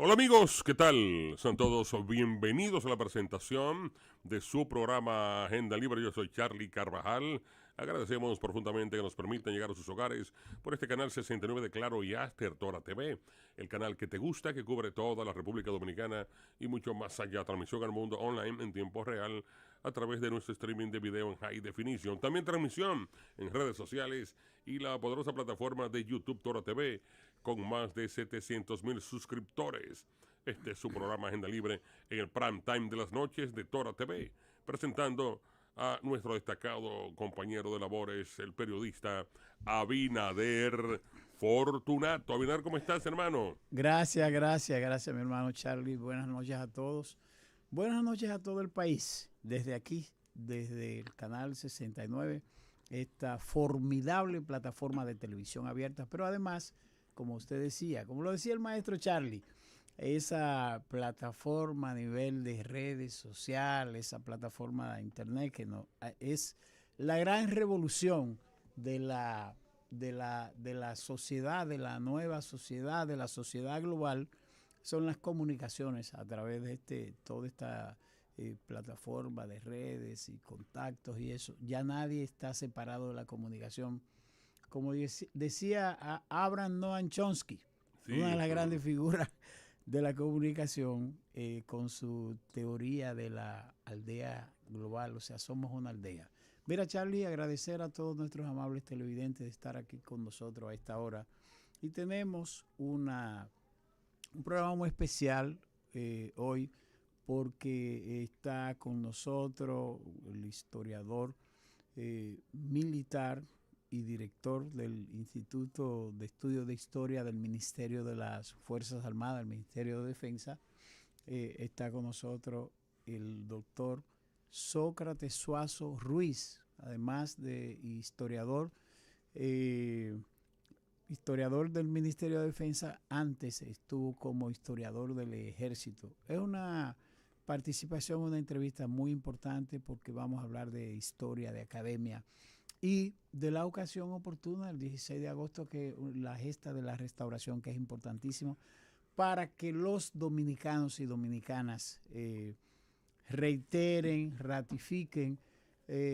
Hola amigos, ¿qué tal? Son todos bienvenidos a la presentación de su programa Agenda Libre. Yo soy Charlie Carvajal. Agradecemos profundamente que nos permitan llegar a sus hogares por este canal 69 de Claro y Aster Tora TV, el canal que te gusta, que cubre toda la República Dominicana y mucho más allá. Transmisión al mundo online en tiempo real a través de nuestro streaming de video en High Definition. También transmisión en redes sociales y la poderosa plataforma de YouTube Tora TV con más de 700,000 suscriptores. Este es su programa Agenda Libre en el prime time de las noches de Tora TV, presentando a nuestro destacado compañero de labores, el periodista Abinader Fortunato. Abinader, ¿cómo estás, hermano? Gracias, mi hermano Charlie. Buenas noches a todos. Buenas noches a todo el país. Desde aquí, desde el canal 69, esta formidable plataforma de televisión abierta, pero además, como usted decía, como lo decía el maestro Charlie, esa plataforma a nivel de redes sociales, esa plataforma de internet que no, es la gran revolución de la sociedad, de la nueva sociedad, de la sociedad global, son las comunicaciones a través de toda esta plataforma de redes y contactos y eso. Ya nadie está separado de la comunicación. Como decía Abraham Noam Chomsky, una Sí, de las eso. grandes figuras de la comunicación, con su teoría de la aldea global, o sea, somos una aldea. Mira, Charlie, agradecer a todos nuestros amables televidentes de estar aquí con nosotros a esta hora. Y tenemos un programa muy especial hoy porque está con nosotros el historiador militar y director del Instituto de Estudios de Historia del Ministerio de las Fuerzas Armadas, el Ministerio de Defensa. Está con nosotros el doctor Sócrates Suazo Ruiz, además de historiador del Ministerio de Defensa. Antes estuvo como historiador del Ejército. Es una participación, una entrevista muy importante porque vamos a hablar de historia, de academia y de la ocasión oportuna, el 16 de agosto, que la gesta de la restauración, que es importantísimo para que los dominicanos y dominicanas reiteren, ratifiquen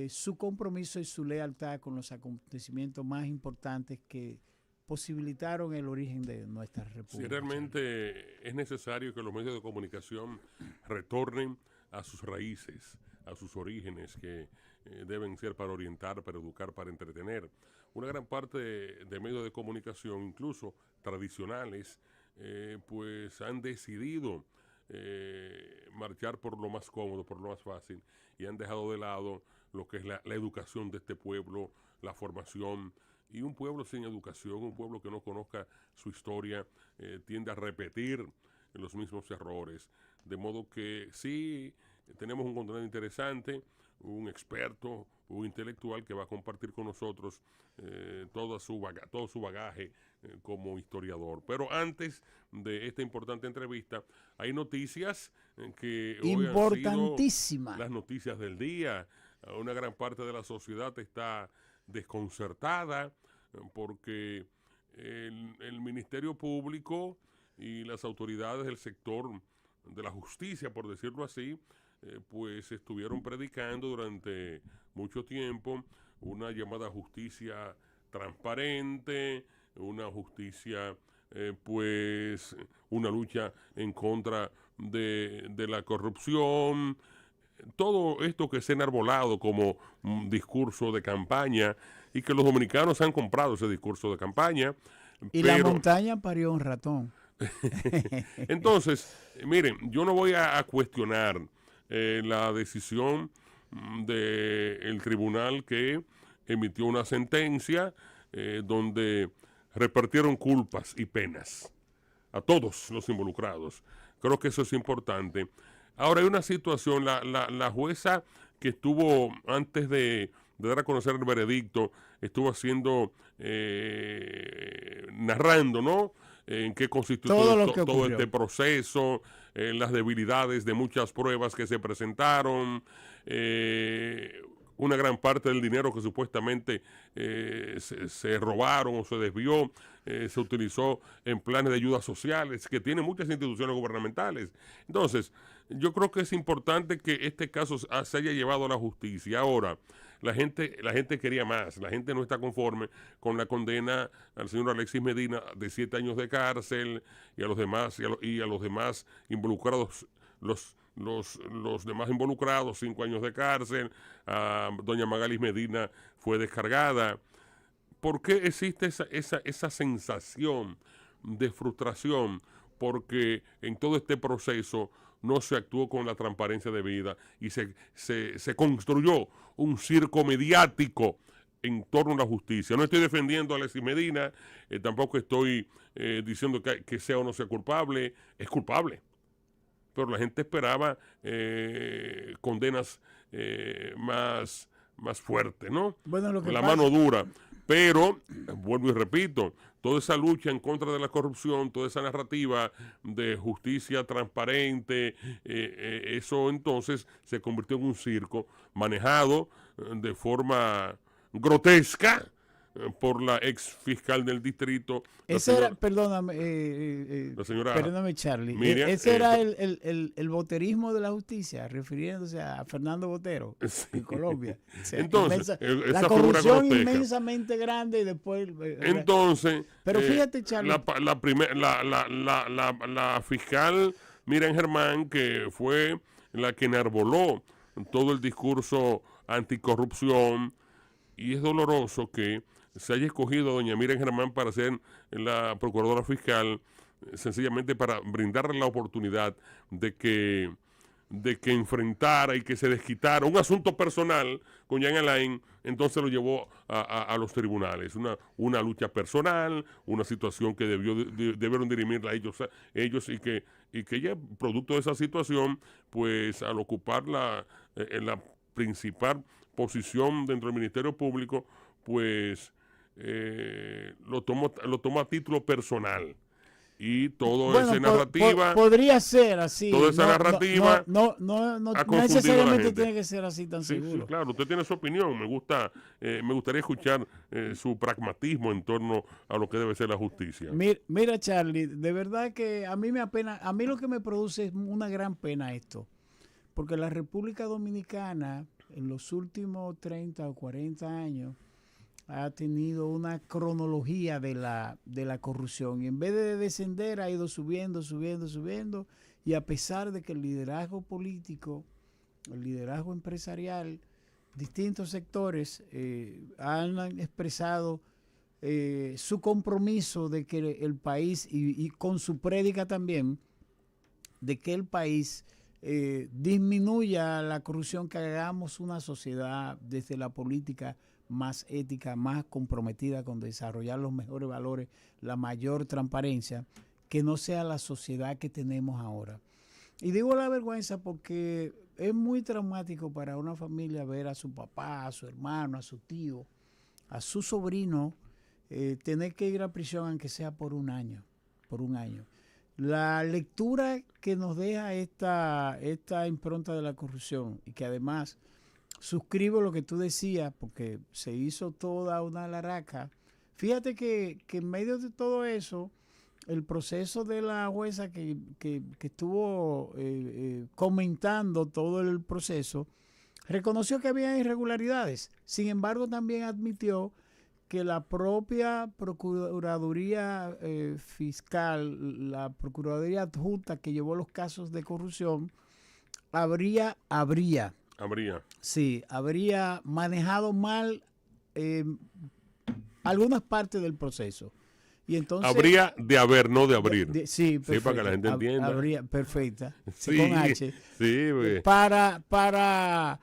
su compromiso y su lealtad con los acontecimientos más importantes que posibilitaron el origen de nuestra Si república, Charlie. realmente es necesario que los medios de comunicación retornen a sus raíces, a sus orígenes, que deben ser para orientar, para educar, para entretener. Una gran parte de medios de comunicación, incluso tradicionales, pues han decidido marchar por lo más cómodo, por lo más fácil, y han dejado de lado lo que es la educación de este pueblo, la formación. Y un pueblo sin educación, un pueblo que no conozca su historia, tiende a repetir los mismos errores. De modo que sí, tenemos un contenido interesante, un experto, un intelectual que va a compartir con nosotros todo su bagaje como historiador. Pero antes de esta importante entrevista, hay noticias que hoy han sido Importantísima. las noticias del día. Una gran parte de la sociedad está desconcertada porque el Ministerio Público y las autoridades del sector de la justicia, por decirlo así, pues estuvieron predicando durante mucho tiempo una llamada justicia transparente, una justicia, pues, una lucha en contra de la corrupción, todo esto que se ha enarbolado como un discurso de campaña y que los dominicanos han comprado ese discurso de campaña, Y la pero montaña parió un ratón. entonces, miren, yo no voy a cuestionar la decisión del tribunal que emitió una sentencia donde repartieron culpas y penas a todos los involucrados. Creo que eso es importante. Ahora hay una situación, la jueza que estuvo antes de dar a conocer el veredicto, estuvo haciendo, narrando, ¿no? En qué consistió Todo lo que todo este ocurrió. proceso, las debilidades de muchas pruebas que se presentaron, una gran parte del dinero que supuestamente se robaron o se desvió, se utilizó en planes de ayudas sociales que tienen muchas instituciones gubernamentales. Entonces, yo creo que es importante que este caso se haya llevado a la justicia. Ahora, la gente quería más, la gente no está conforme con la condena al señor Alexis Medina de 7 años de cárcel y a los demás involucrados, los demás involucrados, 5 años de cárcel. Doña Magalis Medina fue descargada. ¿Por qué existe esa sensación de frustración? Porque en todo este proceso no se actuó con la transparencia debida y se construyó un circo mediático en torno a la justicia. No estoy defendiendo a Alexis Medina, tampoco estoy diciendo que sea o no sea culpable. Es culpable, pero la gente esperaba condenas más fuertes, ¿no? Bueno, lo que la pasa... mano dura. Pero, vuelvo y repito, toda esa lucha en contra de la corrupción, toda esa narrativa de justicia transparente, eso entonces se convirtió en un circo manejado de forma grotesca por la ex fiscal del distrito. Ese era, perdóname, la señora perdóname, Charlie. Miriam, ese era el boterismo de la justicia, refiriéndose a Fernando Botero sí. en Colombia. O sea, Entonces, la corrupción inmensamente grande y después... Entonces, pero fíjate, Charlie. La fiscal Miriam Germán, que fue la que enarboló todo el discurso anticorrupción, y es doloroso que se haya escogido a doña Miriam Germán para ser la procuradora fiscal, sencillamente para brindarle la oportunidad de que enfrentara y que se desquitara un asunto personal con Jean Alain. Entonces lo llevó a los tribunales. Una lucha personal, una situación que debieron dirimirla ellos y que ella, producto de esa situación, pues al ocupar la principal posición dentro del Ministerio Público, pues lo tomó a título personal. Y toda esa narrativa... podría ser así. Toda esa narrativa... No necesariamente tiene que ser así tan sí, seguro. Sí, claro, usted tiene su opinión. Me gustaría escuchar su pragmatismo en torno a lo que debe ser la justicia. Mira, Charlie, de verdad que a mí me apena, a mí lo que me produce es una gran pena esto. Porque la República Dominicana en los últimos 30 o 40 años ha tenido una cronología de la corrupción y en vez de descender ha ido subiendo y a pesar de que el liderazgo político, el liderazgo empresarial, distintos sectores han expresado su compromiso de que el país y con su prédica también de que el país disminuya la corrupción, que hagamos una sociedad desde la política más ética, más comprometida con desarrollar los mejores valores, la mayor transparencia, que no sea la sociedad que tenemos ahora. Y digo la vergüenza porque es muy traumático para una familia ver a su papá, a su hermano, a su tío, a su sobrino, tener que ir a prisión aunque sea por un año. La lectura que nos deja esta impronta de la corrupción y que además suscribo lo que tú decías porque se hizo toda una laraca. Fíjate que en medio de todo eso, el proceso de la jueza que estuvo comentando todo el proceso, reconoció que había irregularidades. Sin embargo, también admitió que la propia Procuraduría Fiscal, la Procuraduría Adjunta que llevó los casos de corrupción, habría manejado mal algunas partes del proceso. Y entonces, habría de haber, no de abrir. Sí, para que la gente entienda. Habría, perfecta. Sí, con H. Sí, para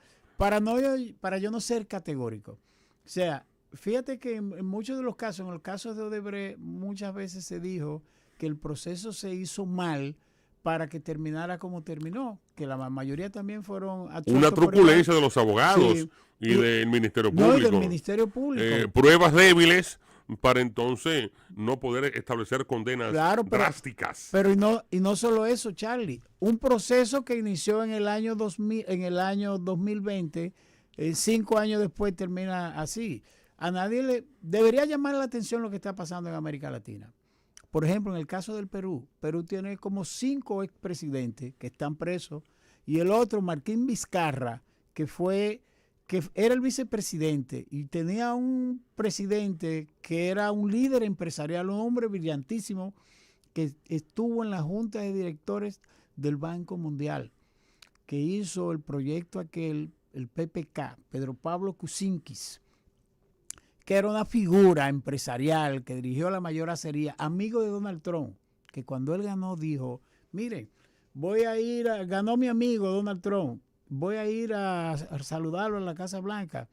yo no ser categórico. O sea, fíjate que en muchos de los casos, en el caso de Odebrecht, muchas veces se dijo que el proceso se hizo mal para que terminara como terminó, que la mayoría también fueron... Una truculencia de los abogados y del Ministerio Público. No, y del Ministerio Público. Pruebas débiles para entonces no poder establecer condenas drásticas. Pero y no solo eso, Charlie. Un proceso que inició en el año 2020 5 años después termina así. A nadie le debería llamar la atención lo que está pasando en América Latina. Por ejemplo, en el caso del Perú, Perú tiene como 5 expresidentes que están presos y el otro, Martín Vizcarra, que era el vicepresidente y tenía un presidente que era un líder empresarial, un hombre brillantísimo que estuvo en la junta de directores del Banco Mundial, que hizo el proyecto aquel, el PPK, Pedro Pablo Kuczynskis, que era una figura empresarial que dirigió la mayor acería, amigo de Donald Trump, que cuando él ganó dijo, miren, ganó mi amigo Donald Trump, voy a ir a saludarlo en la Casa Blanca.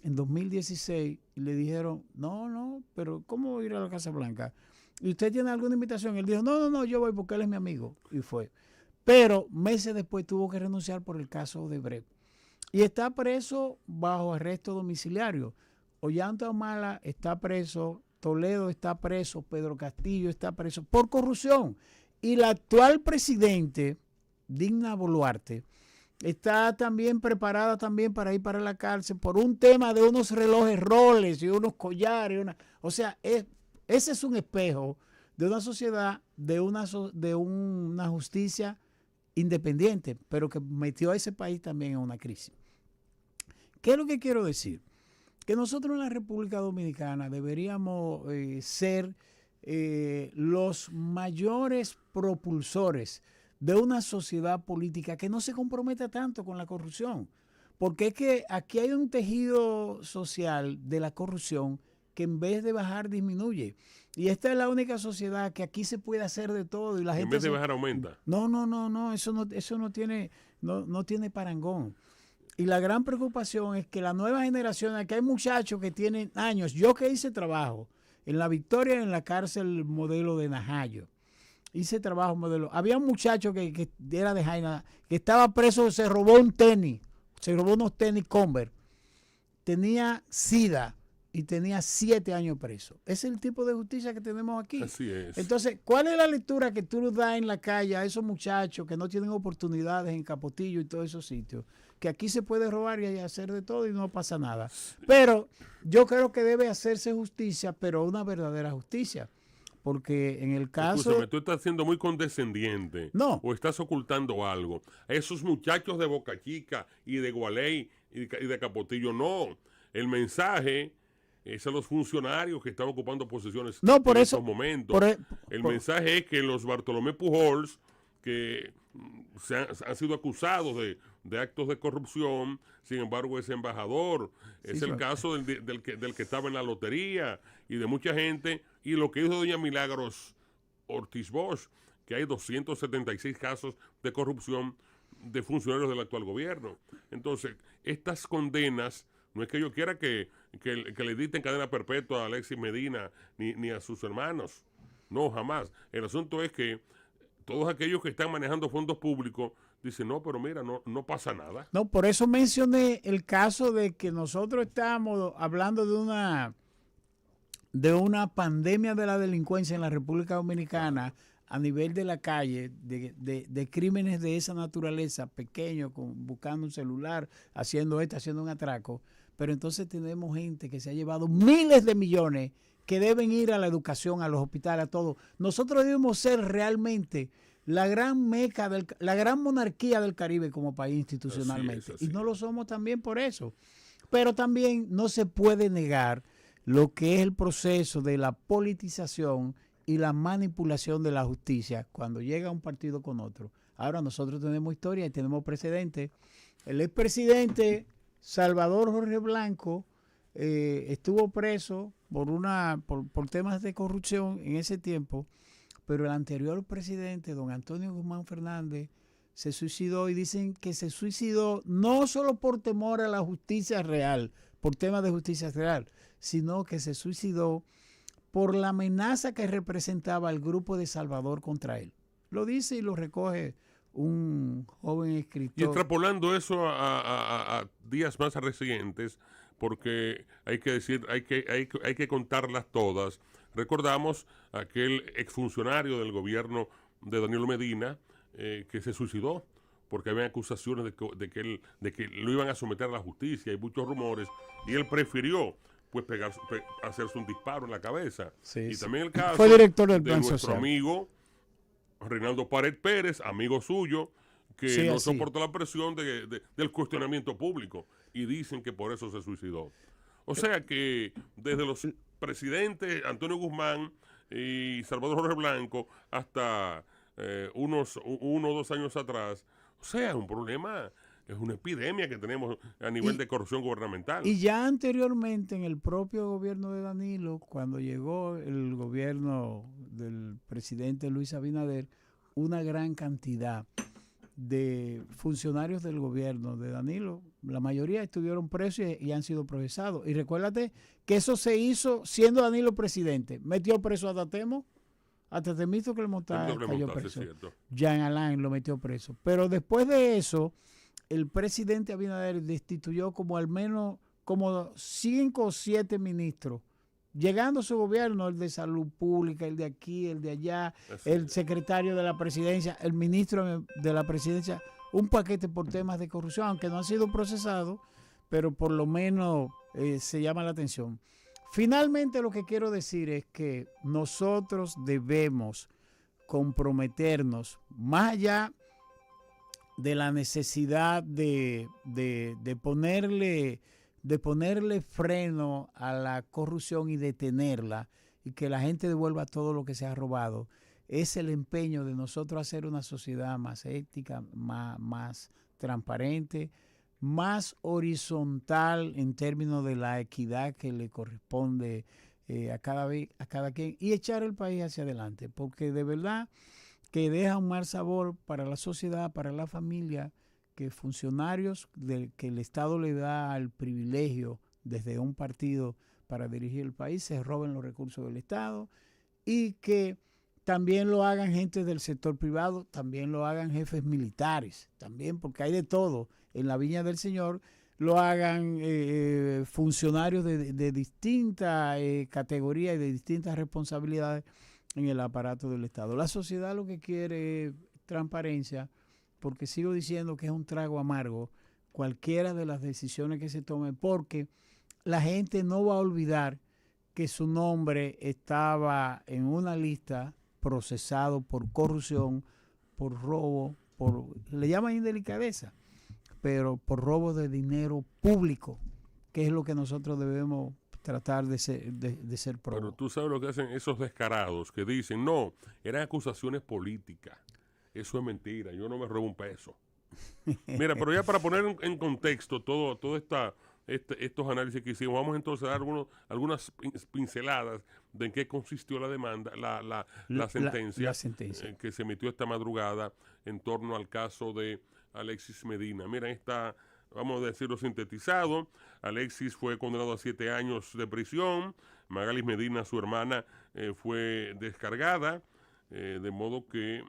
En 2016 le dijeron, no, pero ¿cómo ir a la Casa Blanca? ¿Y usted tiene alguna invitación? Él dijo, no, yo voy porque él es mi amigo. Y fue. Pero meses después tuvo que renunciar por el caso de Brecht. Y está preso bajo arresto domiciliario. Ollanta Humala está preso, Toledo está preso, Pedro Castillo está preso por corrupción. Y la actual presidente, Dina Boluarte, está también preparada también para ir para la cárcel por un tema de unos relojes Rolex y unos collares. O sea, ese es un espejo de una sociedad, de una justicia independiente, pero que metió a ese país también en una crisis. ¿Qué es lo que quiero decir? Que nosotros en la República Dominicana deberíamos ser los mayores propulsores de una sociedad política que no se comprometa tanto con la corrupción. Porque es que aquí hay un tejido social de la corrupción que en vez de bajar disminuye. Y esta es la única sociedad que aquí se puede hacer de todo. Y la gente en vez de bajar aumenta. No, eso no tiene parangón. Y la gran preocupación es que la nueva generación, aquí hay muchachos que tienen años. Yo que hice trabajo en La Victoria, en la cárcel modelo de Najayo. Hice trabajo modelo. Había un muchacho que era de Jaina, que estaba preso, se robó un tenis. Se robó unos tenis Converse. Tenía SIDA y tenía 7 años preso. Ese es el tipo de justicia que tenemos aquí. Así es. Entonces, ¿cuál es la lectura que tú das en la calle a esos muchachos que no tienen oportunidades en Capotillo y todos esos sitios? Que aquí se puede robar y hacer de todo y no pasa nada. Pero yo creo que debe hacerse justicia, pero una verdadera justicia. Porque en el caso... Escúchame, tú estás siendo muy condescendiente. No. O estás ocultando algo. A esos muchachos de Boca Chica y de Gualey y de Capotillo, no. El mensaje es a los funcionarios que están ocupando posiciones en estos momentos. El mensaje es que los Bartolomé Pujols, que han sido acusados de actos de corrupción, sin embargo es embajador. Es el caso del que estaba en la lotería y de mucha gente. Y lo que hizo doña Milagros Ortiz Bosch, que hay 276 casos de corrupción de funcionarios del actual gobierno. Entonces, estas condenas, no es que yo quiera que le dicten cadena perpetua a Alexis Medina ni a sus hermanos. No, jamás. El asunto es que todos aquellos que están manejando fondos públicos dicen, no, pero mira, no pasa nada. No, por eso mencioné el caso de que nosotros estamos hablando de una pandemia de la delincuencia en la República Dominicana a nivel de la calle, de crímenes de esa naturaleza, pequeños, buscando un celular, haciendo un atraco. Pero entonces tenemos gente que se ha llevado miles de millones que deben ir a la educación, a los hospitales, a todo. Nosotros debemos ser realmente la gran meca, la gran monarquía del Caribe como país institucionalmente. Así es. Y no lo somos también por eso. Pero también no se puede negar lo que es el proceso de la politización y la manipulación de la justicia cuando llega un partido con otro. Ahora nosotros tenemos historia y tenemos precedentes. El expresidente Salvador Jorge Blanco estuvo preso por temas de corrupción en ese tiempo, pero el anterior presidente, don Antonio Guzmán Fernández, se suicidó y dicen que se suicidó no solo por temor a la justicia real, por temas de justicia real, sino que se suicidó por la amenaza que representaba el grupo de Salvador contra él. Lo dice y lo recoge un joven escritor. Y extrapolando eso a días más recientes, porque hay que decir, hay que contarlas todas. Recordamos aquel exfuncionario del gobierno de Danilo Medina que se suicidó porque había acusaciones de que lo iban a someter a la justicia, hay muchos rumores, y él prefirió pues hacerse un disparo en la cabeza. Sí, y sí. también el caso Fue director del de Plan nuestro Social. amigo Reinaldo Pared Pérez, amigo suyo, que Sí, no así. soportó la presión del cuestionamiento público y dicen que por eso se suicidó. O sea que desde los presidentes Antonio Guzmán y Salvador Jorge Blanco hasta uno o 2 años atrás, o sea, es un problema, es una epidemia que tenemos a nivel de corrupción gubernamental. Y ya anteriormente en el propio gobierno de Danilo, cuando llegó el gobierno del presidente Luis Abinader, una gran cantidad de funcionarios del gobierno de Danilo, la mayoría estuvieron presos y han sido procesados. Y recuérdate que eso se hizo siendo Danilo presidente. Metió preso a Tatemo, a Tatemito Clemontá cayó preso. Jean Alain lo metió preso. Pero después de eso, el presidente Abinader destituyó como al menos como 5 o 7 ministros. Llegando a su gobierno, el de salud pública, el de aquí, el de allá, el secretario de la presidencia, el ministro de la presidencia, un paquete por temas de corrupción, aunque no han sido procesados, pero por lo menos se llama la atención. Finalmente lo que quiero decir es que nosotros debemos comprometernos, más allá de la necesidad de ponerle freno a la corrupción y detenerla y que la gente devuelva todo lo que se ha robado, es el empeño de nosotros hacer una sociedad más ética, más transparente, más horizontal en términos de la equidad que le corresponde a cada quien y echar el país hacia adelante, porque de verdad que deja un mal sabor para la sociedad, para la familia, que funcionarios que el Estado le da el privilegio desde un partido para dirigir el país se roben los recursos del Estado y que también lo hagan gente del sector privado, también lo hagan jefes militares, también porque hay de todo en la viña del Señor, lo hagan funcionarios de distintas categorías y de distintas responsabilidades en el aparato del Estado. La sociedad lo que quiere es transparencia, porque sigo diciendo que es un trago amargo cualquiera de las decisiones que se tomen, porque la gente no va a olvidar que su nombre estaba en una lista procesado por corrupción, por robo, le llaman indelicadeza, pero por robo de dinero público, que es lo que nosotros debemos tratar de ser probos. Pero tú sabes lo que hacen esos descarados que dicen, no, eran acusaciones políticas. Eso es mentira, yo no me robo un peso. Mira, pero ya para poner en contexto todo estos análisis que hicimos, vamos entonces a dar algunas pinceladas de en qué consistió la demanda, la sentencia, que se emitió esta madrugada en torno al caso de Alexis Medina. Mira, está, vamos a decirlo sintetizado, Alexis fue condenado a 7 años de prisión, Magalis Medina, su hermana, fue descargada, de modo que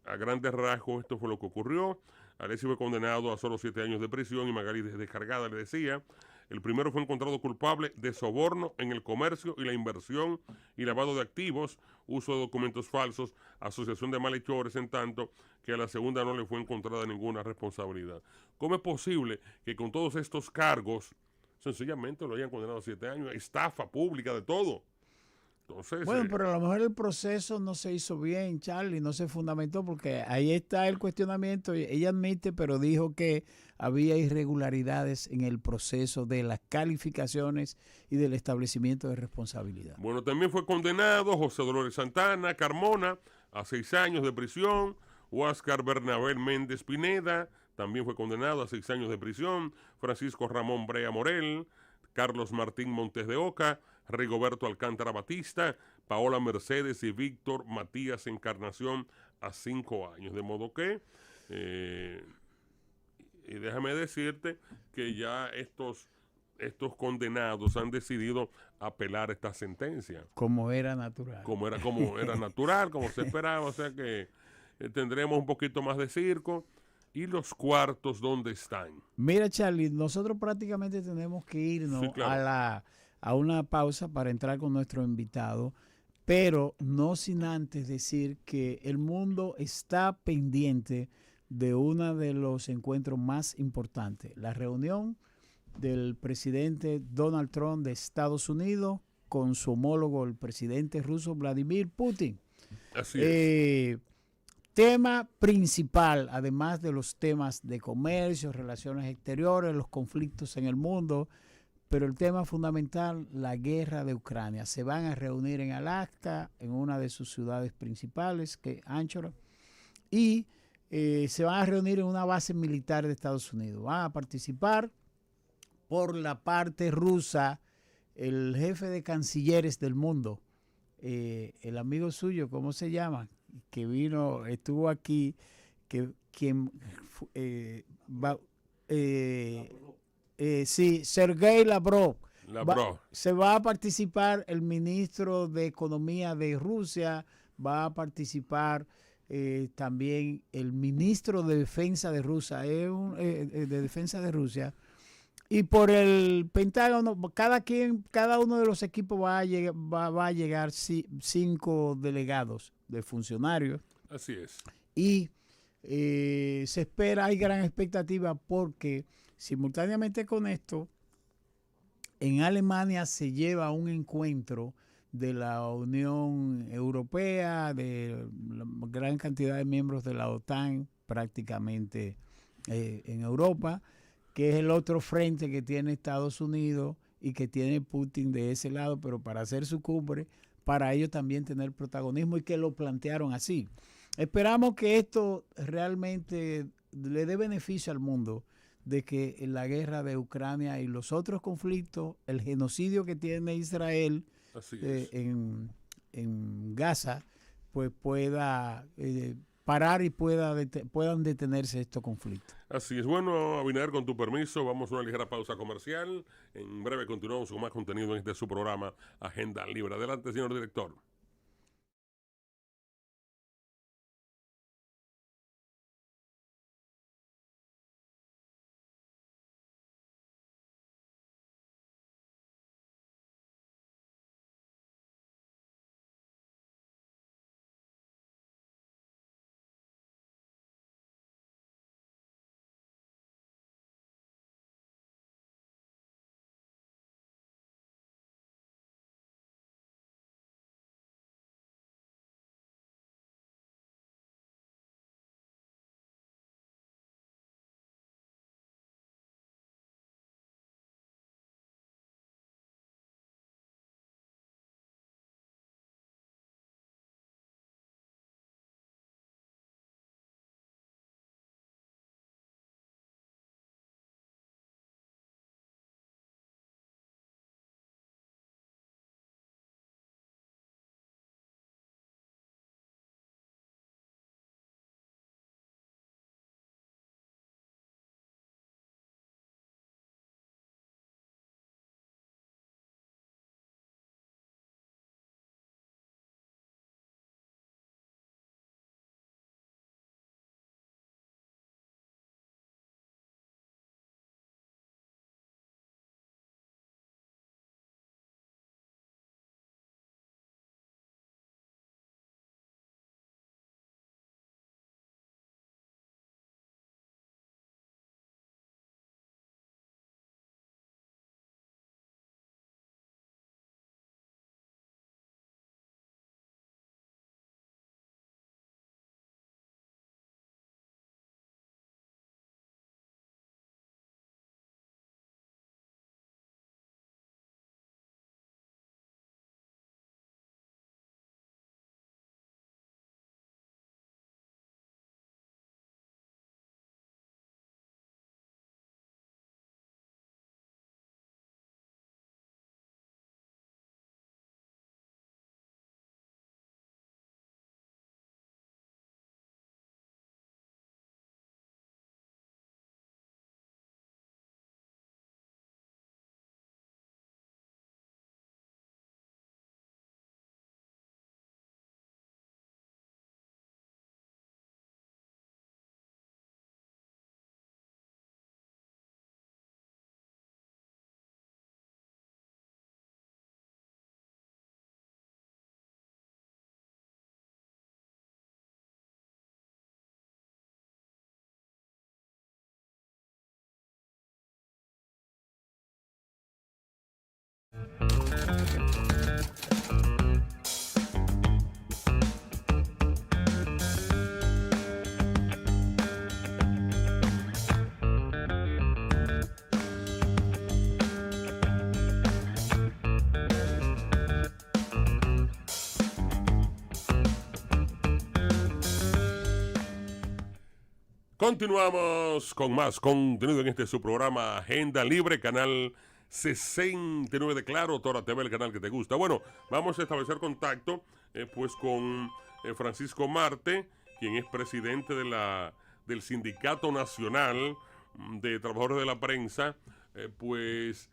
a grandes rasgos esto fue lo que ocurrió. Alexis fue condenado a solo 7 años de prisión y Magalis descargada, le decía. El primero fue encontrado culpable de soborno en el comercio y la inversión y lavado de activos, uso de documentos falsos, asociación de malhechores, en tanto que a la segunda no le fue encontrada ninguna responsabilidad. ¿Cómo es posible que con todos estos cargos sencillamente lo hayan condenado a 7 años? Estafa pública, de todo. Entonces, bueno, pero a lo mejor el proceso no se hizo bien, Charlie, no se fundamentó, porque ahí está el cuestionamiento. Ella admite, pero dijo que había irregularidades en el proceso de las calificaciones y del establecimiento de responsabilidad. Bueno, también fue condenado José Dolores Santana Carmona a 6 años de prisión. Huáscar Bernabé Méndez Pineda también fue condenado a 6 años de prisión. Francisco Ramón Brea Morel, Carlos Martín Montes de Oca, Rigoberto Alcántara Batista, Paola Mercedes y Víctor Matías Encarnación a 5 años. De modo que, y déjame decirte que ya estos condenados han decidido apelar esta sentencia. Como era natural. Como era natural, como se esperaba. O sea que tendremos un poquito más de circo. ¿Y los cuartos dónde están? Mira, Charlie, nosotros prácticamente tenemos que irnos sí, claro, a una pausa para entrar con nuestro invitado, pero no sin antes decir que el mundo está pendiente de uno de los encuentros más importantes, la reunión del presidente Donald Trump de Estados Unidos con su homólogo, el presidente ruso Vladimir Putin. Así es. Tema principal, además de los temas de comercio, relaciones exteriores, los conflictos en el mundo, pero el tema fundamental, la guerra de Ucrania. Se van a reunir en Alaska, en una de sus ciudades principales, que es Anchorage, y se van a reunir en una base militar de Estados Unidos. Van a participar por la parte rusa el jefe de cancilleres del mundo, el amigo suyo, ¿cómo se llama? Que vino, estuvo aquí, sí, Sergei Lavrov. Se va a participar el ministro de Economía de Rusia, va a participar también el ministro de Defensa de Rusia, de Defensa de Rusia. Y por el Pentágono, cada uno de los equipos va a llegar 5 delegados de funcionarios. Así es. Y se espera, hay gran expectativa porque simultáneamente con esto, en Alemania se lleva un encuentro de la Unión Europea, de la gran cantidad de miembros de la OTAN prácticamente en Europa, que es el otro frente que tiene Estados Unidos y que tiene Putin de ese lado, pero para hacer su cumbre, para ellos también tener protagonismo y que lo plantearon así. Esperamos que esto realmente le dé beneficio al mundo, de que en la guerra de Ucrania y los otros conflictos, el genocidio que tiene Israel en Gaza, pues pueda parar y puedan detenerse estos conflictos. Así es. Bueno, Abinader, con tu permiso, vamos a una ligera pausa comercial. En breve continuamos con más contenido en este su programa Agenda Libre. Adelante, señor director. Continuamos con más contenido en este su programa Agenda Libre, canal 69 de Claro, Tora TV, el canal que te gusta. Bueno, vamos a establecer contacto pues con Francisco Marte, quien es presidente del Sindicato Nacional de Trabajadores de la Prensa, pues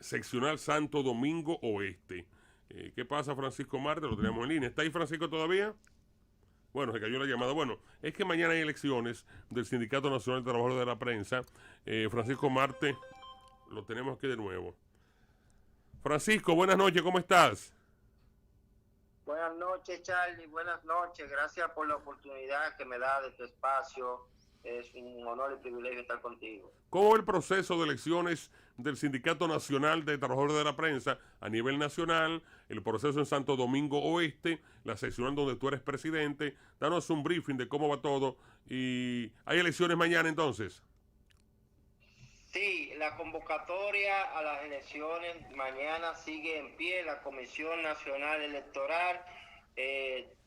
seccional Santo Domingo Oeste. ¿Qué pasa, Francisco Marte? Lo tenemos en línea. ¿Está ahí Francisco todavía? Bueno, se cayó la llamada. Bueno, es que mañana hay elecciones del Sindicato Nacional de Trabajadores de la Prensa. Francisco Marte, lo tenemos aquí de nuevo. Francisco, buenas noches, ¿cómo estás? Buenas noches, Charlie. Buenas noches. Gracias por la oportunidad que me da de tu espacio. Es un honor y privilegio estar contigo. ¿Cómo es el proceso de elecciones del Sindicato Nacional de Trabajadores de la Prensa a nivel nacional? El proceso en Santo Domingo Oeste, la sección donde tú eres presidente. Danos un briefing de cómo va todo. ¿Y hay elecciones mañana entonces? Sí, la convocatoria a las elecciones mañana sigue en pie. La Comisión Nacional Electoral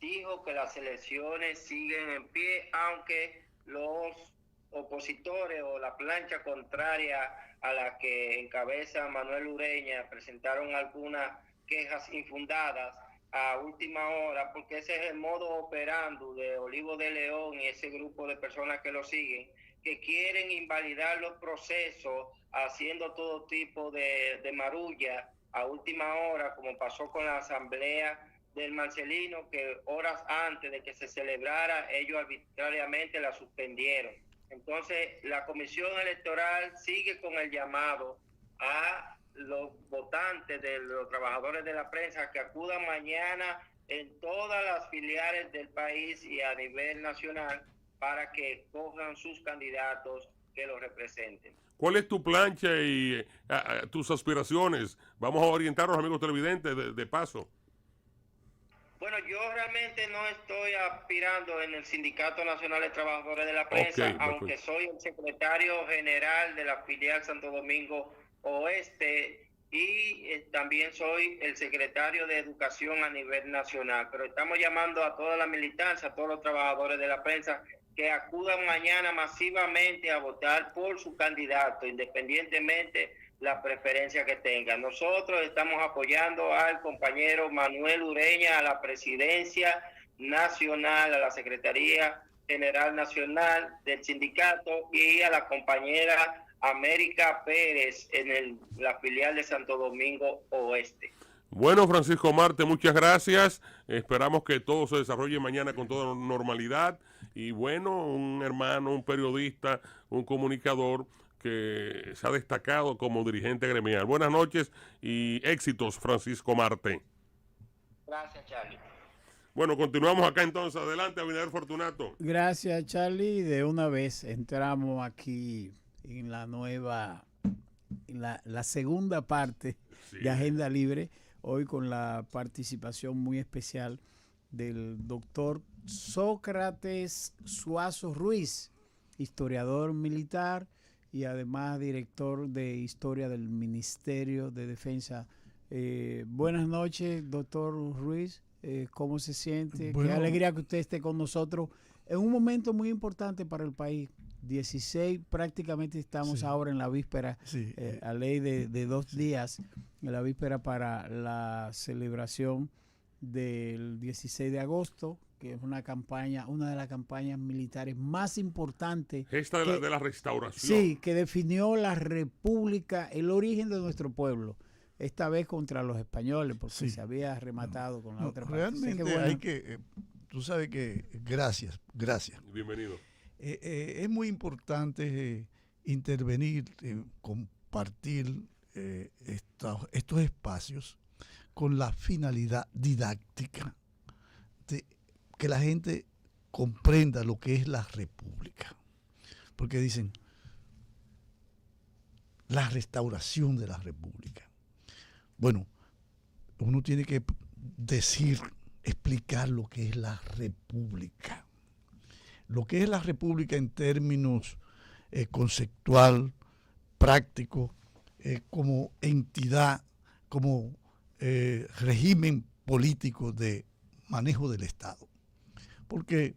dijo que las elecciones siguen en pie, aunque los opositores o la plancha contraria a la que encabeza Manuel Ureña presentaron algunas quejas infundadas a última hora, porque ese es el modo operando de Olivo de León y ese grupo de personas que lo siguen, que quieren invalidar los procesos haciendo todo tipo de marulla a última hora, como pasó con la asamblea del Marcelino, que horas antes de que se celebrara, ellos arbitrariamente la suspendieron. Entonces, la Comisión Electoral sigue con el llamado a los votantes de los trabajadores de la prensa que acudan mañana en todas las filiales del país y a nivel nacional para que cojan sus candidatos que los representen. ¿Cuál es tu plancha y tus aspiraciones? Vamos a orientar a los amigos televidentes de paso. Bueno, yo realmente no estoy aspirando en el Sindicato Nacional de Trabajadores de la Prensa, aunque soy el secretario general de la filial Santo Domingo Oeste y también soy el secretario de Educación a nivel nacional. Pero estamos llamando a toda la militancia, a todos los trabajadores de la prensa, que acudan mañana masivamente a votar por su candidato, independientemente la preferencia que tengan. Nosotros estamos apoyando al compañero Manuel Ureña a la presidencia nacional, a la Secretaría General Nacional del sindicato y a la compañera América Pérez en la filial de Santo Domingo Oeste. Bueno, Francisco Marte, muchas gracias. Esperamos que todo se desarrolle mañana con toda normalidad. Y bueno, un hermano, un periodista, un comunicador que se ha destacado como dirigente gremial. Buenas noches y éxitos, Francisco Marte. Gracias, Charlie. Bueno, continuamos acá entonces. Adelante, Abinader Fortunato. Gracias, Charlie. De una vez entramos aquí en la nueva, la segunda parte de Agenda Libre, hoy con la participación muy especial del doctor Sócrates Suazo Ruiz, historiador militar y además director de Historia del Ministerio de Defensa. Buenas noches, doctor Ruiz. ¿Cómo se siente? Bueno, qué alegría que usted esté con nosotros en un momento muy importante para el país. 16, prácticamente estamos ahora en la víspera, a ley de 2 días, en la víspera para la celebración del 16 de agosto, que es una de las campañas militares más importantes. Esta de la restauración. Sí, que definió la república, el origen de nuestro pueblo. Esta vez contra los españoles, porque se había rematado con la otra parte. Realmente hay que, tú sabes que, gracias. Bienvenido. Es muy importante intervenir, compartir estos espacios con la finalidad didáctica de que la gente comprenda lo que es la república. Porque dicen, la restauración de la república. Bueno, uno tiene que explicar lo que es la república. Lo que es la república en términos conceptual, práctico, como entidad, como régimen político de manejo del Estado. Porque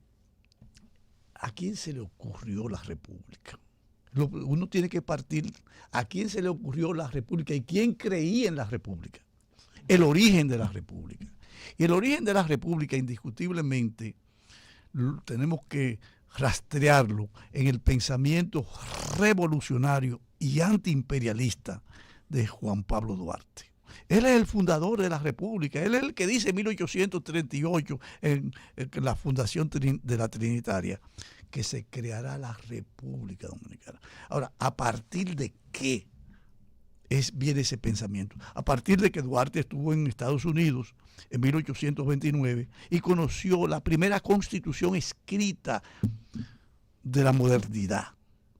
¿a quién se le ocurrió la república? Uno tiene que partir a quién se le ocurrió la república y quién creía en la república. El origen de la república. Y el origen de la república, indiscutiblemente, tenemos que rastrearlo en el pensamiento revolucionario y antiimperialista de Juan Pablo Duarte. Él es el fundador de la república, él es el que dice en 1838 en la fundación de la Trinitaria que se creará la República Dominicana. Ahora, ¿a partir de qué viene ese pensamiento? A partir de que Duarte estuvo en Estados Unidos en 1829 y conoció la primera constitución escrita de la modernidad,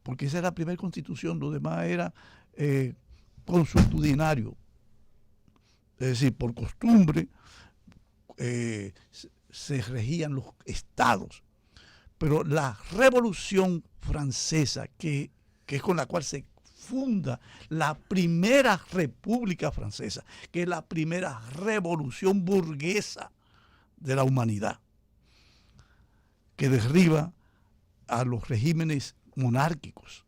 porque esa era la primera constitución, lo demás era consuetudinario, es decir, por costumbre se regían los estados. Pero la Revolución Francesa, que es con la cual se funda la primera República Francesa, que es la primera revolución burguesa de la humanidad, que derriba a los regímenes monárquicos.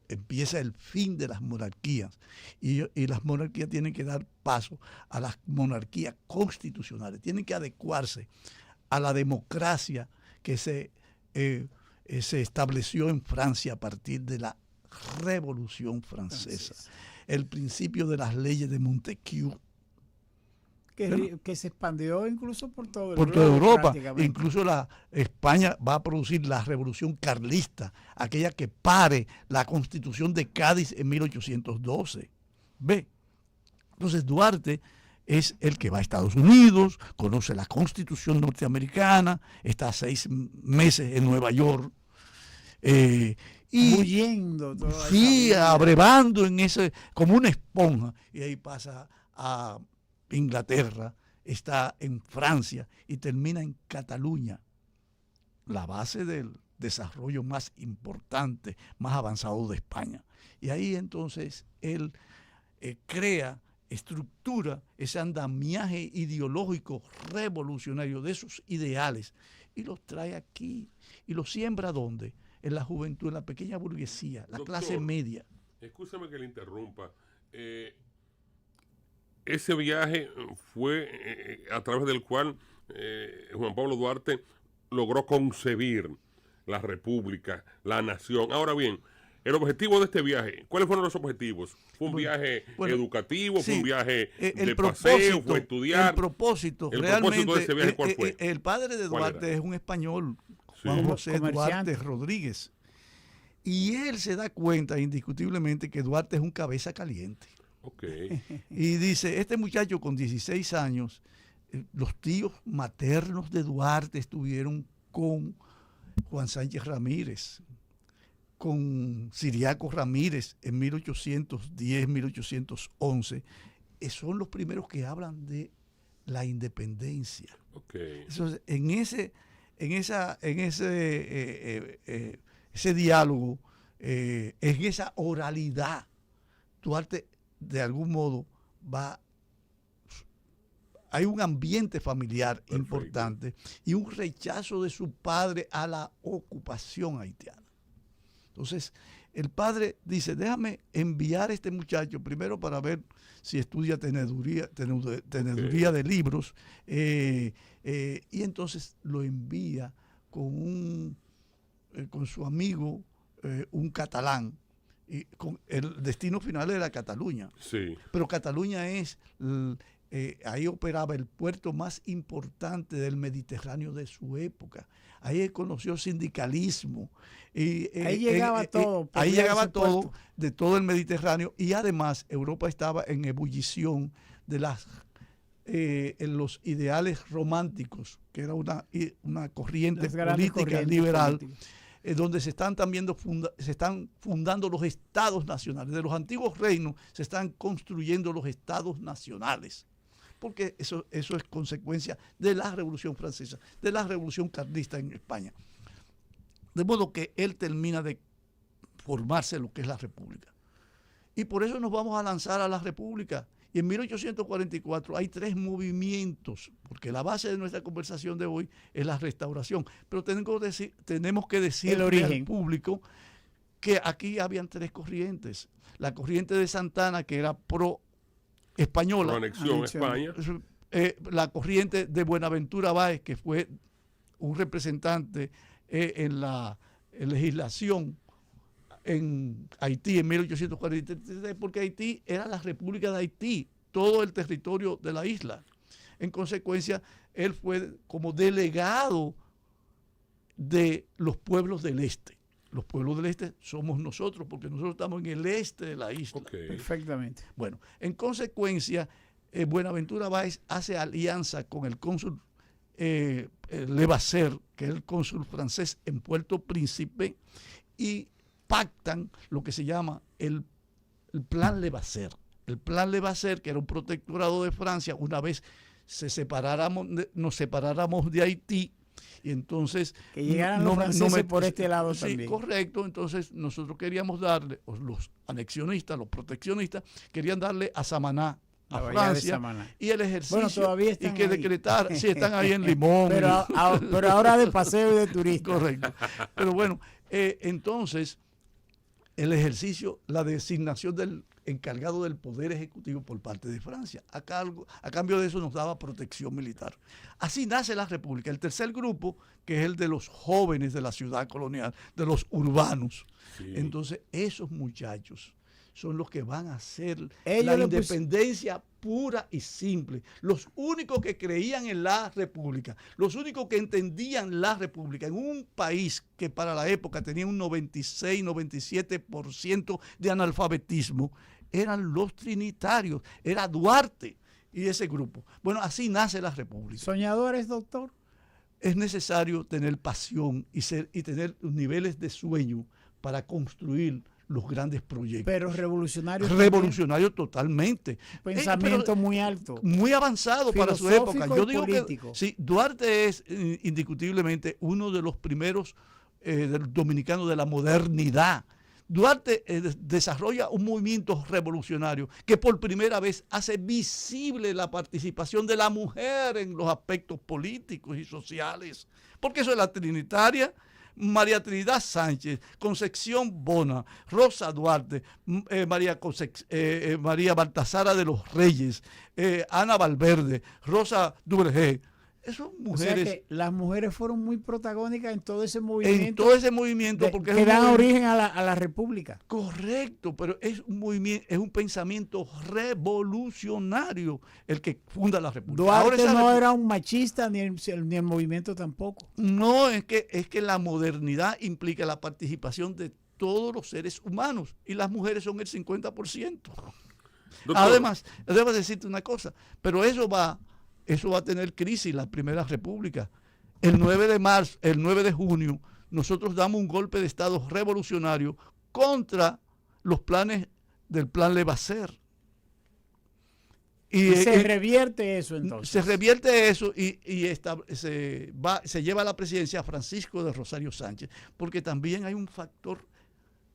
Empieza el fin de las monarquías y las monarquías tienen que dar paso a las monarquías constitucionales, tienen que adecuarse a la democracia que se estableció en Francia a partir de la Revolución Francesa. El principio de las leyes de Montesquieu. Que se expandió incluso por toda Europa. Incluso España va a producir la Revolución Carlista, aquella que pare la Constitución de Cádiz en 1812. ¿Ve? Entonces Duarte es el que va a Estados Unidos, conoce la Constitución norteamericana, está 6 meses en Nueva York. Y huyendo, sí, abrevando en ese, como una esponja, y ahí pasa a Inglaterra, está en Francia y termina en Cataluña, la base del desarrollo más importante, más avanzado de España. Y ahí entonces él estructura ese andamiaje ideológico revolucionario de esos ideales y los trae aquí y los siembra ¿dónde? En la juventud, en la pequeña burguesía, la clase media. Escúchame que le interrumpa. Ese viaje fue a través del cual Juan Pablo Duarte logró concebir la república, la nación. Ahora bien, el objetivo de este viaje, ¿cuáles fueron los objetivos? ¿Fue un viaje educativo? ¿Fue un viaje de paseo? ¿Fue estudiar? El propósito de ese viaje, ¿cuál fue? El padre de Duarte es un español, Juan José Duarte Rodríguez. Y él se da cuenta indiscutiblemente que Duarte es un cabeza caliente. Okay. Y dice, este muchacho con 16 años, los tíos maternos de Duarte estuvieron con Juan Sánchez Ramírez, con Ciriaco Ramírez en 1810, 1811. Son los primeros que hablan de la independencia. Okay. Entonces, ese diálogo, en esa oralidad, Duarte de algún modo hay un ambiente familiar importante y un rechazo de su padre a la ocupación haitiana. Entonces, el padre dice, déjame enviar a este muchacho primero para ver si estudia teneduría de libros, y entonces lo envía con su amigo, un catalán, y con el destino final era Cataluña. Sí. Pero Cataluña ahí operaba el puerto más importante del Mediterráneo de su época. Ahí él conoció sindicalismo. Ahí llegaba todo. Ahí llegaba todo de todo el Mediterráneo, y además Europa estaba en ebullición de en los ideales románticos, que era una corriente política liberal. Donde se están también fundando los estados nacionales. De los antiguos reinos se están construyendo los estados nacionales, porque eso es consecuencia de la Revolución Francesa, de la Revolución Carlista en España. De modo que él termina de formarse lo que es la República. Y por eso nos vamos a lanzar a la República. Y en 1844 hay 3 movimientos, porque la base de nuestra conversación de hoy es la restauración. Pero tenemos que decirle al público que aquí habían 3 corrientes. La corriente de Santana, que era pro-española. Anexión a España. La corriente de Buenaventura Báez, que fue un representante en la legislación en Haití en 1843, porque Haití era la República de Haití, todo el territorio de la isla. En consecuencia, él fue como delegado de los pueblos del este. Los pueblos del este somos nosotros, porque nosotros estamos en el este de la isla. Okay. Perfectamente. Bueno, en consecuencia, Buenaventura Báez hace alianza con el cónsul Levasseur, que es el cónsul francés en Puerto Príncipe, y pactan lo que se llama el plan Levasseur. El plan Levasseur, que era un protectorado de Francia, una vez nos separáramos de Haití, y entonces que llegaran los franceses por este lado también. Sí, correcto. Entonces nosotros queríamos darle, los anexionistas, los proteccionistas, querían darle a Samaná, a Francia, y el ejercicio, bueno, todavía están y que ahí. decretar, sí, están ahí en Limón. pero ahora de paseo y de turista. Correcto. Pero bueno, entonces el ejercicio, la designación del encargado del poder ejecutivo por parte de Francia. A cambio de eso nos daba protección militar. Así nace la República. El tercer grupo, que es el de los jóvenes de la ciudad colonial, de los urbanos. Sí. Entonces, esos muchachos son los que van a hacer la independencia pura y simple. Los únicos que creían en la República, los únicos que entendían la República en un país que para la época tenía un 96-97% de analfabetismo, eran los trinitarios, era Duarte y ese grupo. Bueno, así nace la República. ¿Soñadores, doctor? Es necesario tener pasión y tener niveles de sueño para construir los grandes proyectos. Pero revolucionarios. Revolucionarios totalmente. Pensamiento muy alto. Muy avanzado para su época. Yo digo político. Que sí, Duarte es indiscutiblemente uno de los primeros dominicanos de la modernidad. Duarte desarrolla un movimiento revolucionario que por primera vez hace visible la participación de la mujer en los aspectos políticos y sociales. Porque eso es la trinitaria, María Trinidad Sánchez, Concepción Bona, Rosa Duarte, María Baltasara de los Reyes, Ana Valverde, Rosa Duvergé. Esas mujeres, o sea que las mujeres fueron muy protagónicas en todo ese movimiento. En todo ese movimiento. Porque que dan origen a la República. Correcto, pero es un movimiento, es un pensamiento revolucionario el que funda la República. Duarte no era un machista ni el movimiento tampoco. No, es que la modernidad implica la participación de todos los seres humanos y las mujeres son el 50%. Doctor. Además, debo decirte una cosa, pero eso va a tener crisis la Primera República. El 9 de junio, nosotros damos un golpe de Estado revolucionario contra los planes del plan Levasseur. Y se revierte eso entonces. Se revierte eso y se lleva a la presidencia a Francisco de Rosario Sánchez, porque también hay un factor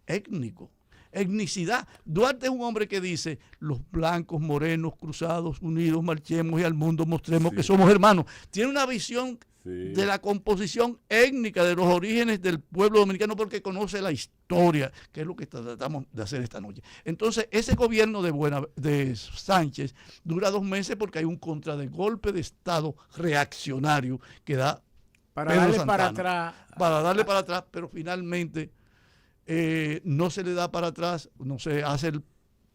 étnico. Etnicidad. Duarte es un hombre que dice, los blancos, morenos, cruzados, unidos, marchemos y al mundo mostremos que somos hermanos. Tiene una visión de la composición étnica, de los orígenes del pueblo dominicano, porque conoce la historia, que es lo que tratamos de hacer esta noche. Entonces, ese gobierno de Sánchez dura 2 meses porque hay un golpe de Estado reaccionario que da para darle para atrás. Para darle para atrás, pero finalmente no se le da para atrás, no se hace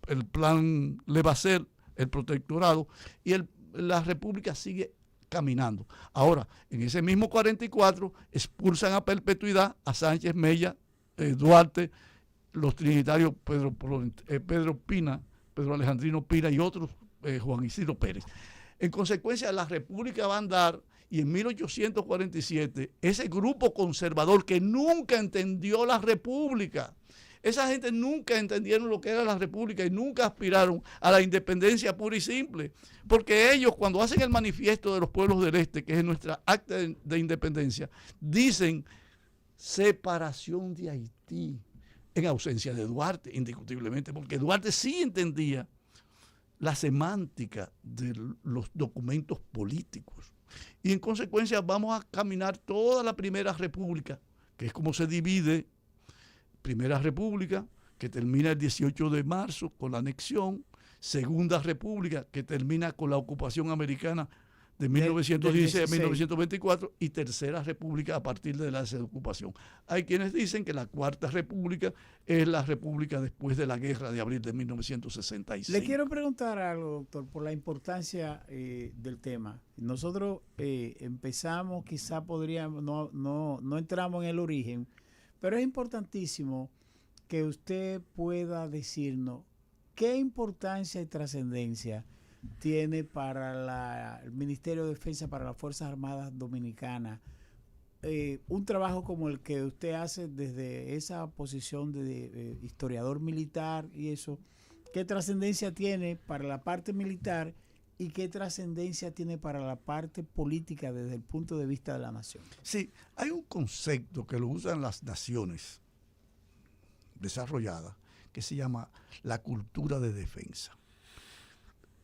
el plan Levasseur, el protectorado, y la República sigue caminando. Ahora, en ese mismo 44, expulsan a perpetuidad a Sánchez, Mella, Duarte, los trinitarios Pedro Alejandrino Pina y otros, Juan Isidro Pérez. En consecuencia, la República va a andar. Y en 1847, ese grupo conservador que nunca entendió la República, esa gente nunca entendieron lo que era la República y nunca aspiraron a la independencia pura y simple. Porque ellos, cuando hacen el manifiesto de los pueblos del Este, que es nuestra acta de independencia, dicen separación de Haití, en ausencia de Duarte, indiscutiblemente, porque Duarte sí entendía la semántica de los documentos políticos. Y en consecuencia vamos a caminar toda la Primera República, que es como se divide Primera República, que termina el 18 de marzo con la anexión, Segunda República, que termina con la ocupación americana de 1916 a 1924, y Tercera República a partir de la desocupación. Hay quienes dicen que la Cuarta República es la República después de la Guerra de abril de 1966. Le quiero preguntar algo, doctor, por la importancia del tema. Nosotros empezamos, quizá podríamos, no entramos en el origen, pero es importantísimo que usted pueda decirnos qué importancia y trascendencia tiene para el Ministerio de Defensa, para las Fuerzas Armadas Dominicanas, un trabajo como el que usted hace desde esa posición de historiador militar y eso. ¿Qué trascendencia tiene para la parte militar y qué trascendencia tiene para la parte política desde el punto de vista de la nación? Sí, hay un concepto que lo usan las naciones desarrolladas que se llama la cultura de defensa.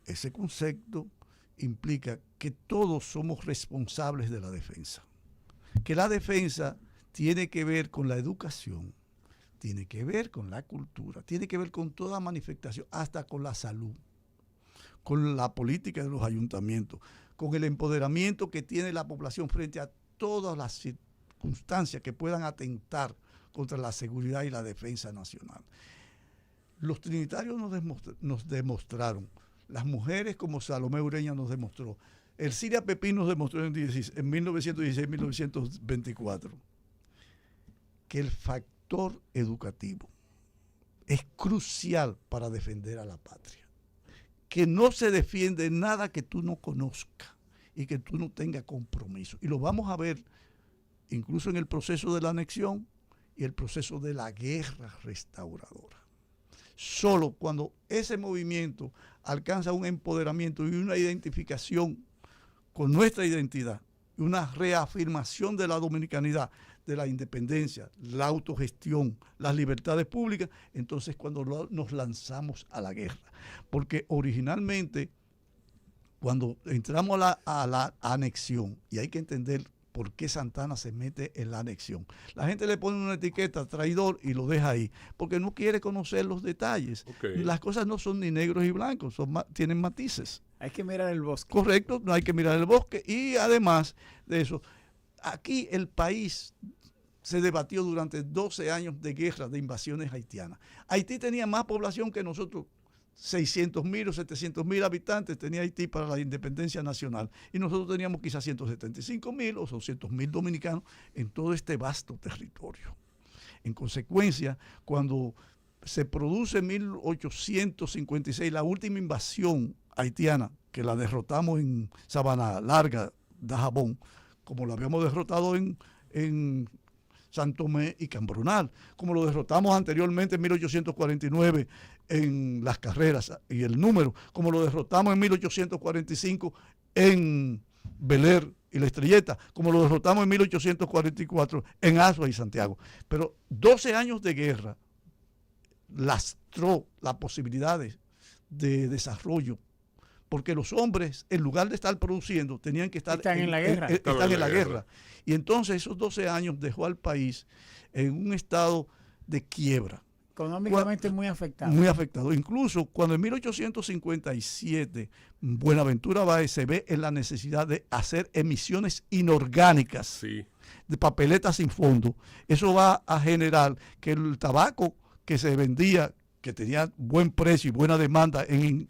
Ese concepto implica que todos somos responsables de la defensa, que la defensa tiene que ver con la educación, tiene que ver con la cultura, tiene que ver con toda manifestación, hasta con la salud, con la política de los ayuntamientos, con el empoderamiento que tiene la población frente a todas las circunstancias que puedan atentar contra la seguridad y la defensa nacional. Los trinitarios nos demostraron, las mujeres como Salomé Ureña nos demostró, el Siria Pepín nos demostró en 1916-1924, que el factor educativo es crucial para defender a la patria. Que no se defiende nada que tú no conozcas y que tú no tengas compromiso. Y lo vamos a ver incluso en el proceso de la anexión y el proceso de la guerra restauradora. Solo cuando ese movimiento alcanza un empoderamiento y una identificación con nuestra identidad, y una reafirmación de la dominicanidad, de la independencia, la autogestión, las libertades públicas, entonces cuando nos lanzamos a la guerra. Porque originalmente, cuando entramos a la anexión, y hay que entender por qué Santana se mete en la anexión. La gente le pone una etiqueta traidor y lo deja ahí, porque no quiere conocer los detalles. Okay. Las cosas no son ni negros y blancos, tienen matices. Hay que mirar el bosque. Correcto, no hay que mirar el bosque. Y además de eso, aquí el país se debatió durante 12 años de guerra, de invasiones haitianas. Haití tenía más población que nosotros. 600.000 o 700.000 habitantes tenía Haití para la independencia nacional, y nosotros teníamos quizás 175.000 o 200.000 dominicanos en todo este vasto territorio. En consecuencia, cuando se produce en 1856 la última invasión haitiana, que la derrotamos en Sabana Larga, Dajabón, como la habíamos derrotado en San Tomé y Cambronal, como lo derrotamos anteriormente en 1849 en Las Carreras y El Número, como lo derrotamos en 1845 en Beler y La Estrelleta, como lo derrotamos en 1844 en Azua y Santiago. Pero 12 años de guerra lastró las posibilidades de desarrollo, porque los hombres, en lugar de estar produciendo, tenían que estar en la guerra. Están en la guerra. Y entonces esos 12 años dejó al país en un estado de quiebra. Económicamente muy afectado. Muy afectado. Incluso cuando en 1857 Buenaventura Báez se ve en la necesidad de hacer emisiones inorgánicas, sí, de papeletas sin fondo, eso va a generar que el tabaco que se vendía, que tenía buen precio y buena demanda en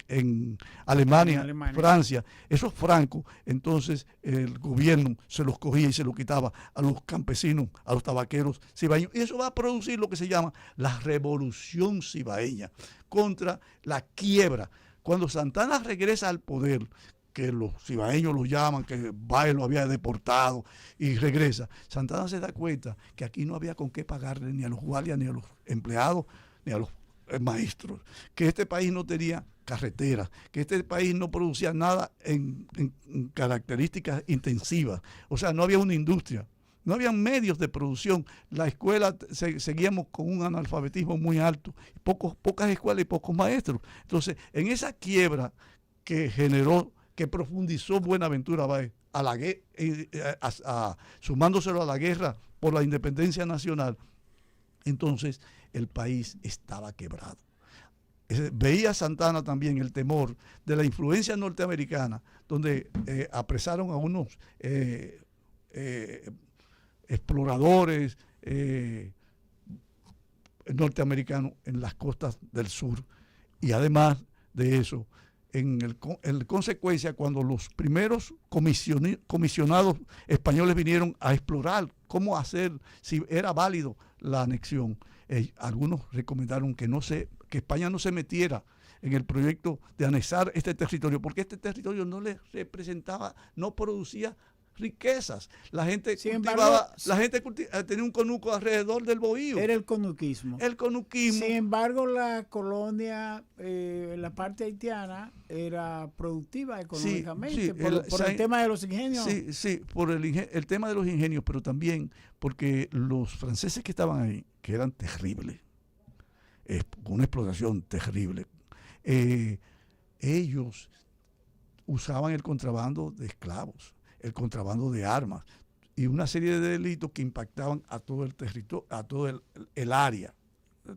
Alemania, Francia, esos francos, entonces el gobierno se los cogía y se los quitaba a los campesinos, a los tabaqueros cibaeños, y eso va a producir lo que se llama la revolución cibaeña contra la quiebra. Cuando Santana regresa al poder, que los cibaeños lo llaman, que Báez lo había deportado y regresa, Santana se da cuenta que aquí no había con qué pagarle ni a los guardias, ni a los empleados, ni a los maestros, que este país no tenía carreteras, que este país no producía nada en características intensivas, o sea, no había una industria, no habían medios de producción. La escuela, seguíamos con un analfabetismo muy alto, pocas escuelas y pocos maestros. Entonces, en esa quiebra que generó, que profundizó Buenaventura Báez, sumándoselo a la guerra por la independencia nacional, entonces el país estaba quebrado. Veía Santana también el temor de la influencia norteamericana, donde apresaron a unos exploradores norteamericanos en las costas del sur. Y además de eso, en consecuencia, cuando los primeros comisionados españoles vinieron a explorar cómo hacer, si era válido la anexión, algunos recomendaron que España no se metiera en el proyecto de anexar este territorio, porque este territorio no les representaba, no producía riquezas. La gente tenía un conuco alrededor del bohío. Era el conuquismo. El conuquismo. Sin embargo, la colonia, la parte haitiana, era productiva económicamente por el tema de los ingenios. Sí, por el tema de los ingenios, pero también porque los franceses que estaban ahí, que eran terribles, con una explotación terrible, ellos usaban el contrabando de esclavos, el contrabando de armas y una serie de delitos que impactaban a todo el territorio, a todo el área,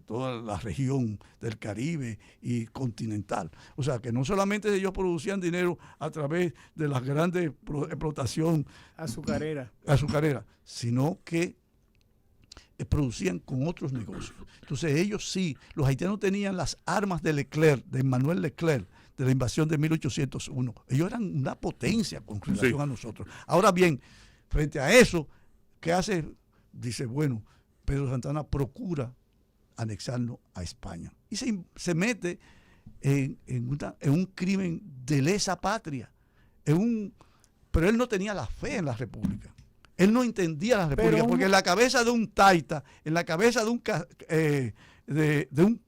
toda la región del Caribe y continental. O sea, que no solamente ellos producían dinero a través de las grandes explotación azucarera, sino que producían con otros negocios. Entonces ellos sí, los haitianos tenían las armas de Leclerc, de Emmanuel Leclerc, de la invasión de 1801. Ellos eran una potencia con relación a nosotros. Ahora bien, frente a eso, ¿qué hace? Dice, bueno, Pedro Santana procura anexarnos a España. Y se mete en un crimen de lesa patria. Pero él no tenía la fe en la República. Él no entendía la República, porque en la cabeza de un taita, en la cabeza de un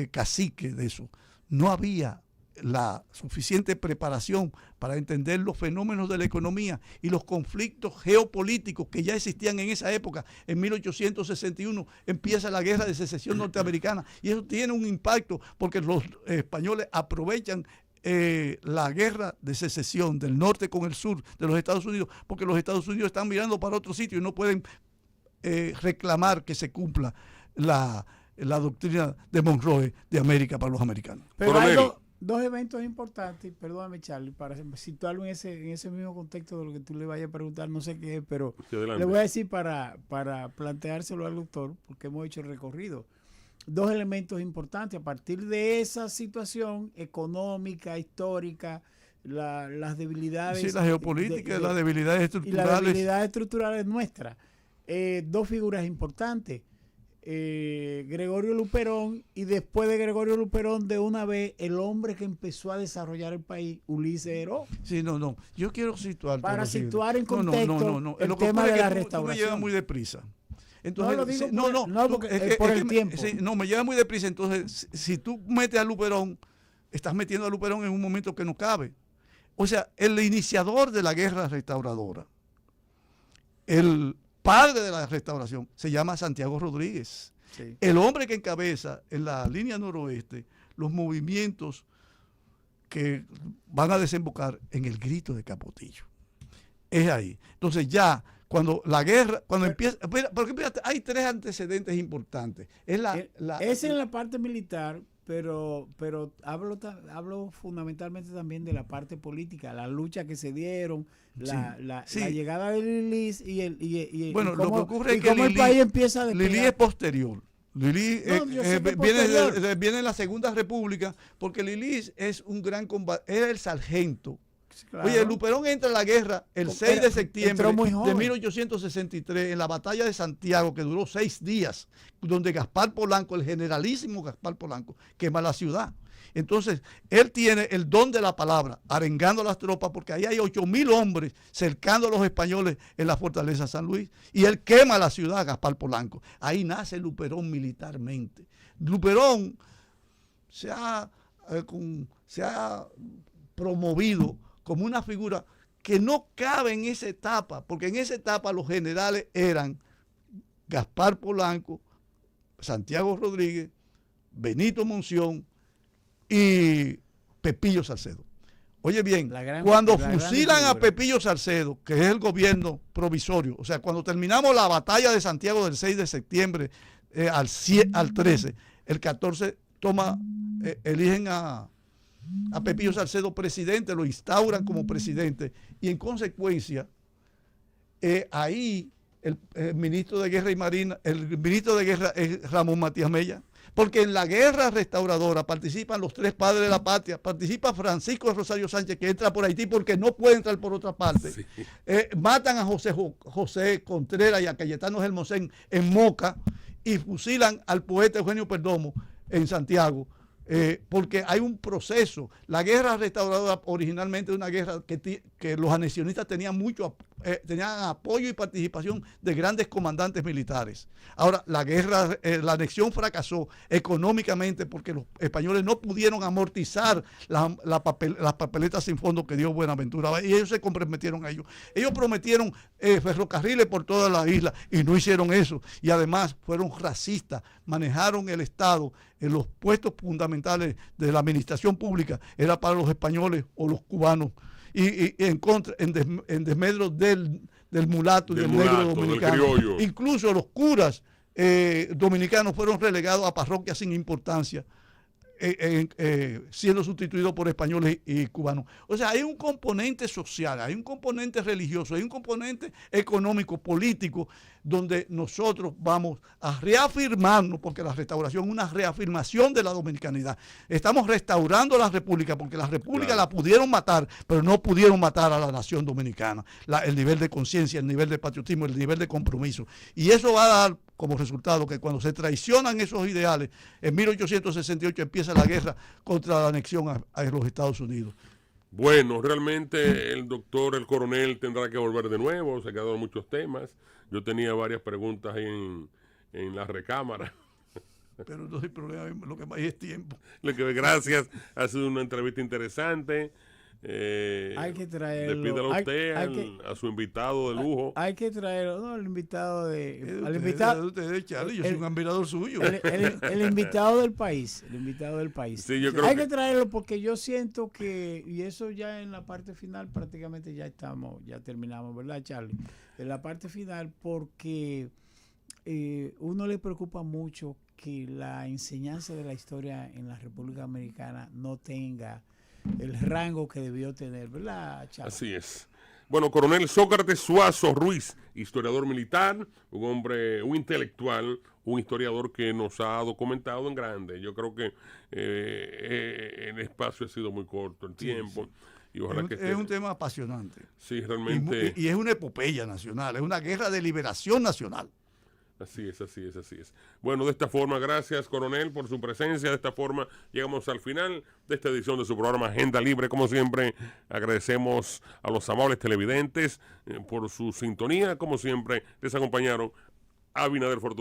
cacique de eso, no había la suficiente preparación para entender los fenómenos de la economía y los conflictos geopolíticos que ya existían en esa época. En 1861 empieza la guerra de secesión norteamericana y eso tiene un impacto porque los españoles aprovechan la guerra de secesión del norte con el sur de los Estados Unidos, porque los Estados Unidos están mirando para otro sitio y no pueden reclamar que se cumpla la doctrina de Monroe de América para los americanos. Pero hay dos eventos importantes, perdóname Charlie, para situarlo en ese mismo contexto de lo que tú le vayas a preguntar, no sé qué es, pero le voy a decir para planteárselo al doctor, porque hemos hecho el recorrido. Dos elementos importantes a partir de esa situación económica, histórica, las debilidades. Sí, la geopolítica, las debilidades estructurales. Y las debilidades estructurales nuestras. Dos figuras importantes. Gregorio Luperón y después de Gregorio Luperón de una vez el hombre que empezó a desarrollar el país, Ulises Heró. Sí, no. Yo quiero situar. Para situar en contexto el tema de la restauración. Tú me llevas muy deprisa. Entonces, por el tiempo. Me lleva muy deprisa. Entonces, si tú metes a Luperón, estás metiendo a Luperón en un momento que no cabe. O sea, el iniciador de la guerra restauradora, el padre de la restauración, se llama Santiago Rodríguez. Sí. El hombre que encabeza en la línea noroeste los movimientos que van a desembocar en el grito de Capotillo. Es ahí. Entonces ya, cuando la guerra, empieza, porque fíjate, hay tres antecedentes importantes. Es en la parte militar, pero hablo fundamentalmente también de la parte política, la lucha que se dieron, la llegada de Lilis y bueno, lo que ocurre es que el país empieza a despegar. Lili es posterior. Lili viene en la Segunda República, porque Lili es un gran combate, era el sargento. Claro. Oye, Luperón entra a la guerra el 6 de septiembre de 1863 en la batalla de Santiago, que duró 6 días, donde Gaspar Polanco, el generalísimo Gaspar Polanco, quema la ciudad. Entonces, él tiene el don de la palabra, arengando a las tropas, porque ahí hay 8.000 hombres cercando a los españoles en la fortaleza San Luis, y él quema la ciudad, Gaspar Polanco. Ahí nace Luperón militarmente. Luperón se ha promovido como una figura que no cabe en esa etapa, porque en esa etapa los generales eran Gaspar Polanco, Santiago Rodríguez, Benito Monción y Pepillo Salcedo. Oye bien, cuando fusilan a Pepillo Salcedo, que es el gobierno provisorio, o sea, cuando terminamos la batalla de Santiago del 6 de septiembre al 13, el 14 eligen a Pepillo Salcedo presidente, lo instauran como presidente y en consecuencia ahí el ministro de Guerra y Marina, el ministro de Guerra es Ramón Matías Mella, porque en la guerra restauradora participan los tres padres de la patria, participa Francisco Rosario Sánchez, que entra por Haití porque no puede entrar por otra parte, sí. Matan a José Contreras y a Cayetano Hermosén en Moca y fusilan al poeta Eugenio Perdomo en Santiago. Porque hay un proceso. La guerra restauradora originalmente es una guerra que los anexionistas tenían tenían apoyo y participación de grandes comandantes militares. Ahora, la anexión fracasó económicamente porque los españoles no pudieron amortizar las papeletas sin fondo que dio Buenaventura y ellos se comprometieron a ello. Ellos prometieron ferrocarriles por toda la isla y no hicieron eso. Y además fueron racistas, manejaron el Estado en los puestos fundamentales de la administración pública, era para los españoles o los cubanos, y en desmedro del mulato y del negro dominicano. Incluso los curas dominicanos fueron relegados a parroquias sin importancia, siendo sustituidos por españoles y cubanos. O sea, hay un componente social, hay un componente religioso, hay un componente económico, político, donde nosotros vamos a reafirmarnos, porque la restauración es una reafirmación de la dominicanidad. Estamos restaurando la república, porque la república la pudieron matar, pero no pudieron matar a la nación dominicana. El nivel de conciencia, el nivel de patriotismo, el nivel de compromiso. Y eso va a dar como resultado que cuando se traicionan esos ideales, en 1868 empieza la guerra contra la anexión a los Estados Unidos. Bueno, realmente el coronel tendrá que volver de nuevo, se quedaron muchos temas. Yo tenía varias preguntas en la recámara. Pero no hay problema, lo que más es tiempo. Gracias, ha sido una entrevista interesante. Hay que traerlo. Despídalo usted a su invitado de lujo. Hay que traerlo, el invitado Charlie, yo soy un admirador suyo. El invitado del país. Sí, yo creo hay que traerlo porque yo siento que, y eso ya en la parte final prácticamente ya terminamos, ¿verdad, Charlie? En la parte final, porque uno le preocupa mucho que la enseñanza de la historia en la República Dominicana no tenga el rango que debió tener, ¿verdad, Charlie? Así es. Bueno, coronel Sócrates Suazo Ruiz, historiador militar, un intelectual, un historiador que nos ha documentado en grande. Yo creo que el espacio ha sido muy corto, el tiempo. Sí. Y ojalá es un tema apasionante. Sí, realmente. Y es una epopeya nacional, es una guerra de liberación nacional. Así es. Bueno, de esta forma, gracias, coronel, por su presencia. De esta forma, llegamos al final de esta edición de su programa Agenda Libre. Como siempre, agradecemos a los amables televidentes por su sintonía. Como siempre, les acompañaron Abinader Fortunato.